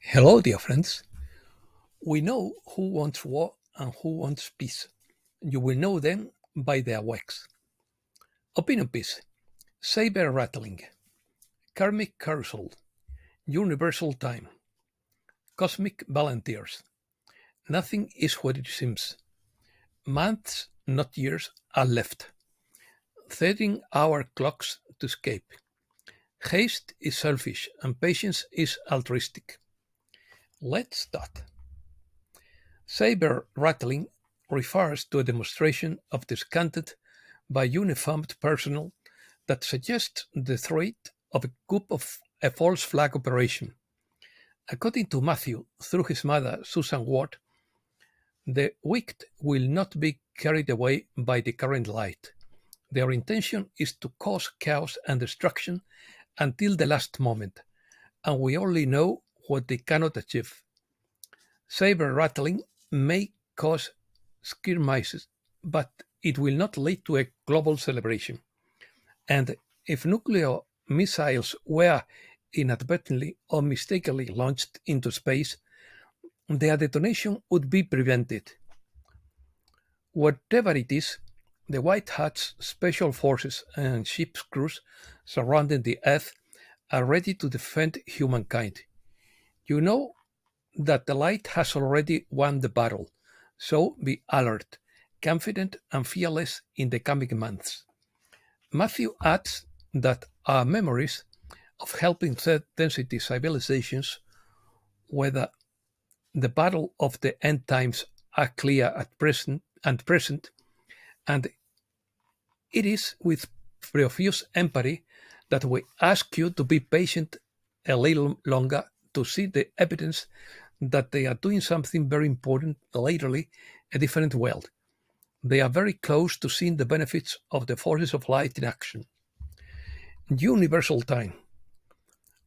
Hello, dear friends. We know who wants war and who wants peace. You will know them by their works. Opinion piece, Sabre-Rattling, Karmic carousel, universal time, cosmic volunteers. Nothing is what it seems. Months, not years, are left. 13-hour clocks to escape. Haste is selfish and patience is altruistic. Let's start. Sabre-rattling refers to a demonstration of discontent by uniformed personnel that suggests the threat of a coup of a false flag operation. According to Matthew, through his mother, Susan Ward, the wicked will not be carried away by the current light. Their intention is to cause chaos and destruction until the last moment, and we only know what they cannot achieve. Saber-rattling may cause skirmishes, but it will not lead to a global celebration. And if nuclear missiles were inadvertently or mistakenly launched into space, their detonation would be prevented. Whatever it is, the White Hats, special forces, and ship's crews surrounding the Earth are ready to defend humankind. You know that the light has already won the battle, so be alert, confident, and fearless in the coming months. Matthew adds that our memories of helping third density civilizations, whether the battle of the end times, are clear at present, and it is with profuse empathy that we ask you to be patient a little longer to see the evidence that they are doing something very important, literally a different world. They are very close to seeing the benefits of the forces of light in action. Universal time.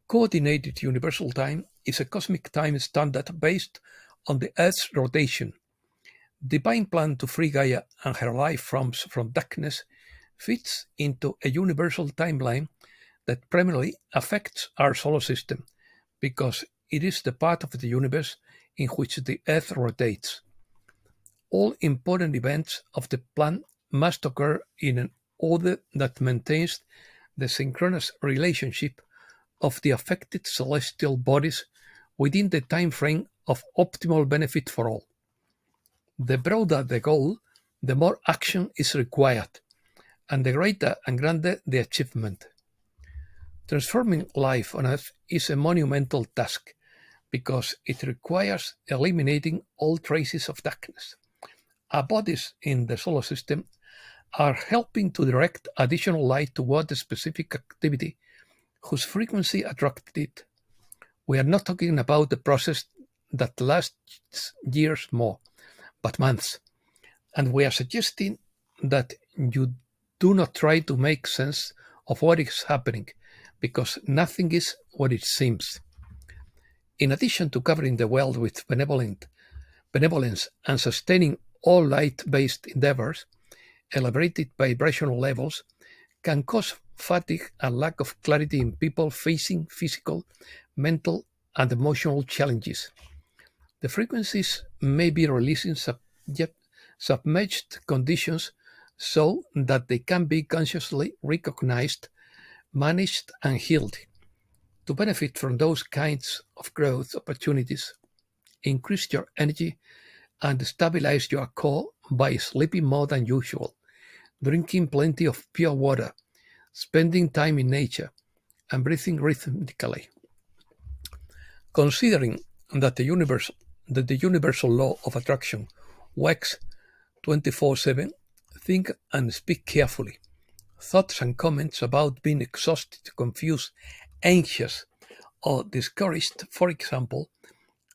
Coordinated universal time is a cosmic time standard based on the Earth's rotation. Divine plan to free Gaia and her life forms from darkness fits into a universal timeline that primarily affects our solar system because it is the part of the universe in which the Earth rotates. All important events of the plan must occur in an order that maintains the synchronous relationship of the affected celestial bodies within the time frame of optimal benefit for all. The broader the goal, the more action is required, and the greater and grander the achievement. Transforming life on Earth is a monumental task because it requires eliminating all traces of darkness. Our bodies in the solar system are helping to direct additional light toward a specific activity whose frequency attracted it. We are not talking about the process that lasts years more, but months. And we are suggesting that you do not try to make sense of what is happening, because nothing is what it seems. In addition to covering the world with benevolence and sustaining all light-based endeavors, elevated vibrational levels can cause fatigue and lack of clarity in people facing physical, mental, and emotional challenges. The frequencies may be releasing submerged conditions so that they can be consciously recognized, managed, and healed. To benefit from those kinds of growth opportunities, increase your energy and stabilize your core by sleeping more than usual, drinking plenty of pure water, spending time in nature, and breathing rhythmically. Considering that the universal law of attraction works 24/7, think and speak carefully. Thoughts and comments about being exhausted, confused, anxious, or discouraged, for example,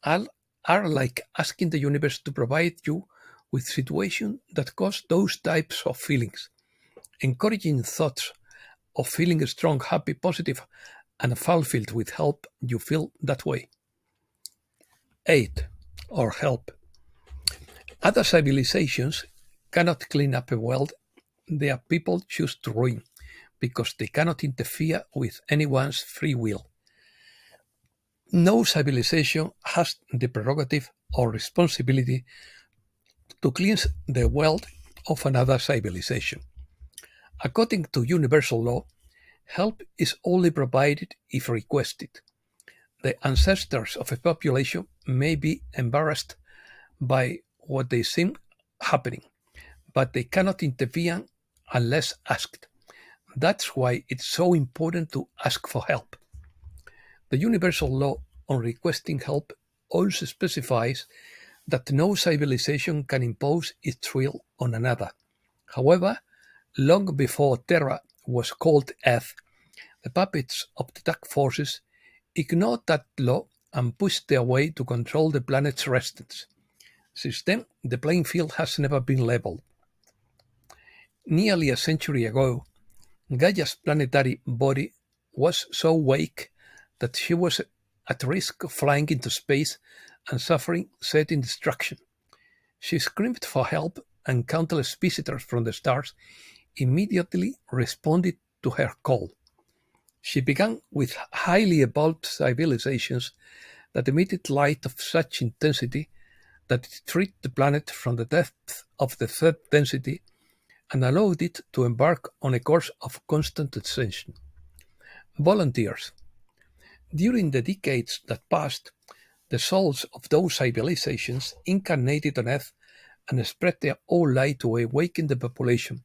are, are like asking the universe to provide you with situations that cause those types of feelings. Encouraging thoughts of feeling strong, happy, positive, and fulfilled will help you feel that way. 8. Or help. Other civilizations cannot clean up a world their people choose to ruin because they cannot interfere with anyone's free will. No civilization has the prerogative or responsibility to cleanse the world of another civilization. According to universal law, help is only provided if requested. The ancestors of a population may be embarrassed by what they see happening, but they cannot intervene unless asked. That's why it's so important to ask for help. The universal law on requesting help also specifies that no civilization can impose its will on another. However, long before Terra was called Earth, the puppets of the dark forces ignored that law and pushed their way to control the planet's residents. Since then, the playing field has never been leveled. Nearly a century ago, Gaia's planetary body was so weak that she was at risk of flying into space and suffering certain destruction. She screamed for help, and countless visitors from the stars immediately responded to her call. She began with highly evolved civilizations that emitted light of such intensity that it freed the planet from the depth of the third density and allowed it to embark on a course of constant ascension. Volunteers. During the decades that passed, the souls of those civilizations incarnated on Earth and spread their own light to awaken the population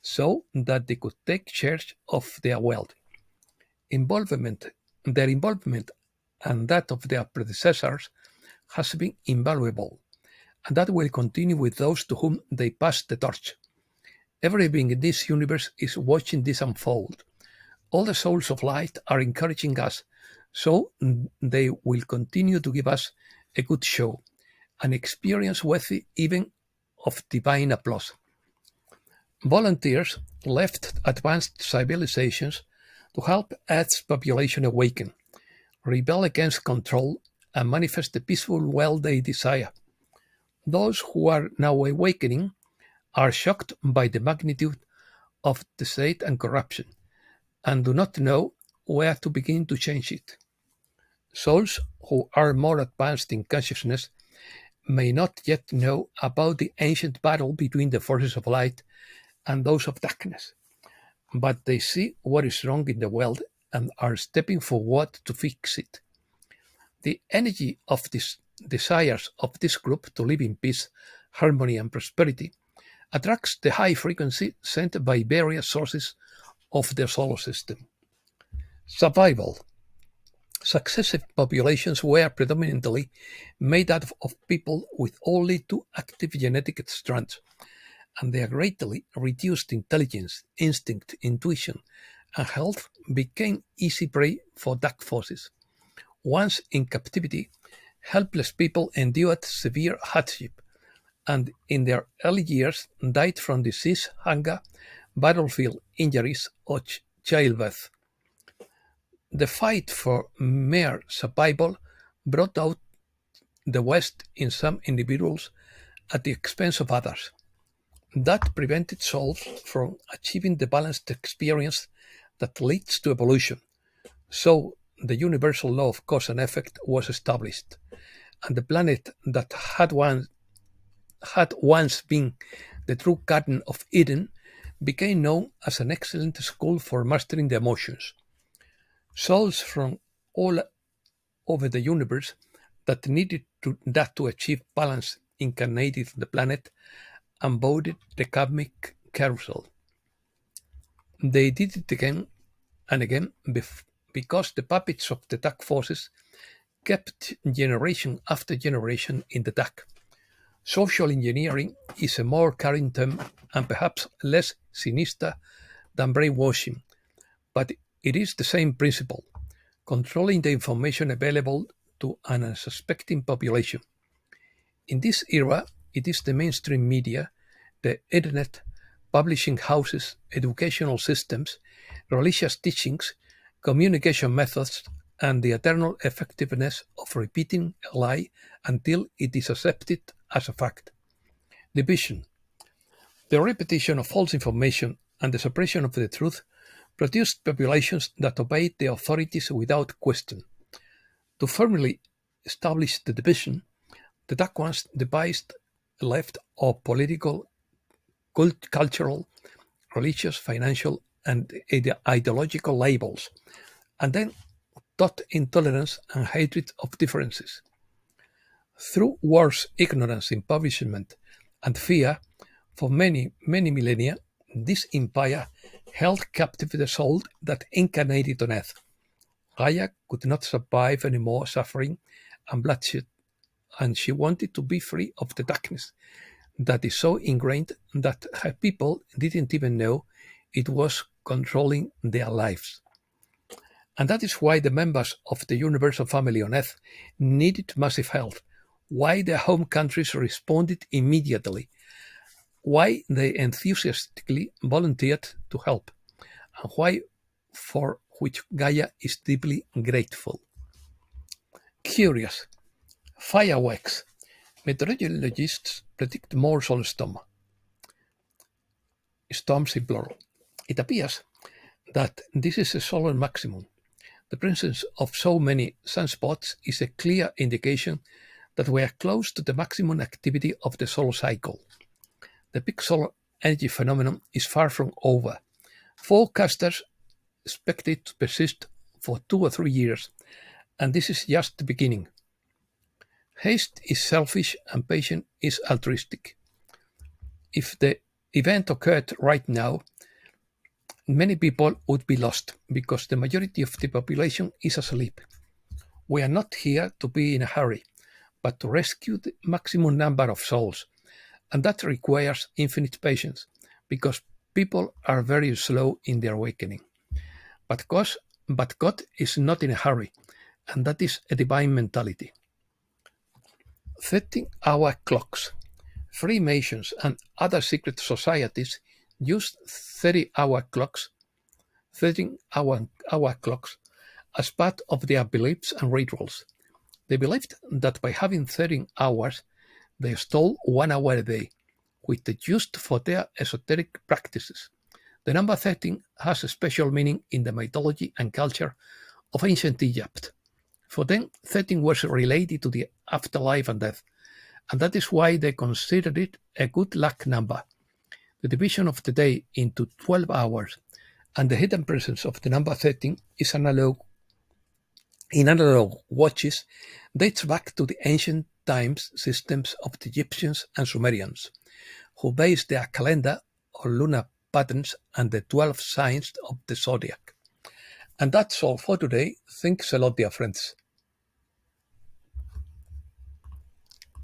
so that they could take charge of their world. Involvement, their involvement and that of their predecessors has been invaluable, and that will continue with those to whom they pass the torch. Everything in this universe is watching this unfold. All the souls of light are encouraging us, so they will continue to give us a good show, an experience worthy even of divine applause. Volunteers left advanced civilizations to help Earth's population awaken, rebel against control, and manifest the peaceful world they desire. Those who are now awakening are shocked by the magnitude of the state and corruption, and do not know where to begin to change it. Souls who are more advanced in consciousness may not yet know about the ancient battle between the forces of light and those of darkness, but they see what is wrong in the world and are stepping forward to fix it. The energy of these desires of this group to live in peace, harmony, and prosperity attracts the high frequency sent by various sources of the solar system. Survival. Successive populations were predominantly made up of people with only two active genetic strands, and their greatly reduced intelligence, instinct, intuition, and health became easy prey for dark forces. Once in captivity, helpless people endured severe hardship, and in their early years died from disease, hunger, battlefield injuries, or childbirth. The fight for mere survival brought out the West in some individuals at the expense of others. That prevented souls from achieving the balanced experience that leads to evolution. So the universal law of cause and effect was established, and the planet that had once been the true Garden of Eden became known as an excellent school for mastering the emotions. Souls from all over the universe that needed that to achieve balance incarnated the planet and boarded the Karmic carousel. They did it again and again because the puppets of the dark forces kept generation after generation in the dark. Social engineering is a more current term and perhaps less sinister than brainwashing, but it is the same principle, controlling the information available to an unsuspecting population. In this era, it is the mainstream media, the internet, publishing houses, educational systems, religious teachings, communication methods, and the eternal effectiveness of repeating a lie until it is accepted as a fact. Division. The repetition of false information and the suppression of the truth produced populations that obeyed the authorities without question. To firmly establish the division, the dark ones devised a left of political, cultural, religious, financial, and ideological labels, and then taught intolerance and hatred of differences. Through wars, ignorance, impoverishment, and fear, for many, many millennia, this empire held captive the soul that incarnated on earth. Gaia could not survive any more suffering and bloodshed, and she wanted to be free of the darkness that is so ingrained that her people didn't even know it was controlling their lives. And that is why the members of the universal family on Earth needed massive help, why their home countries responded immediately, why they enthusiastically volunteered to help, and why for which Gaia is deeply grateful. Curious. Fireworks. Meteorologists predict more solar storms in plural. It appears that this is a solar maximum. The presence of so many sunspots is a clear indication that we are close to the maximum activity of the solar cycle. The big solar energy phenomenon is far from over. Forecasters expect it to persist for 2 or 3 years, and this is just the beginning. Haste is selfish and patience is altruistic. If the event occurred right now, many people would be lost because the majority of the population is asleep. We are not here to be in a hurry, but to rescue the maximum number of souls, and that requires infinite patience because people are very slow in their awakening. But God is not in a hurry, and that is a divine mentality. 13-hour clocks. Freemasons and other secret societies used 30-hour clocks, 13-hour clocks as part of their beliefs and rituals. They believed that by having 13 hours, they stole 1 hour a day, which they used for their esoteric practices. The number 13 has a special meaning in the mythology and culture of ancient Egypt. For them, 13 was related to the afterlife and death, and that is why they considered it a good luck number. The division of the day into 12 hours and the hidden presence of the number 13 is in analog watches dates back to the ancient times systems of the Egyptians and Sumerians, who based their calendar on lunar patterns and the 12 signs of the zodiac. And that's all for today. Thanks a lot, dear friends.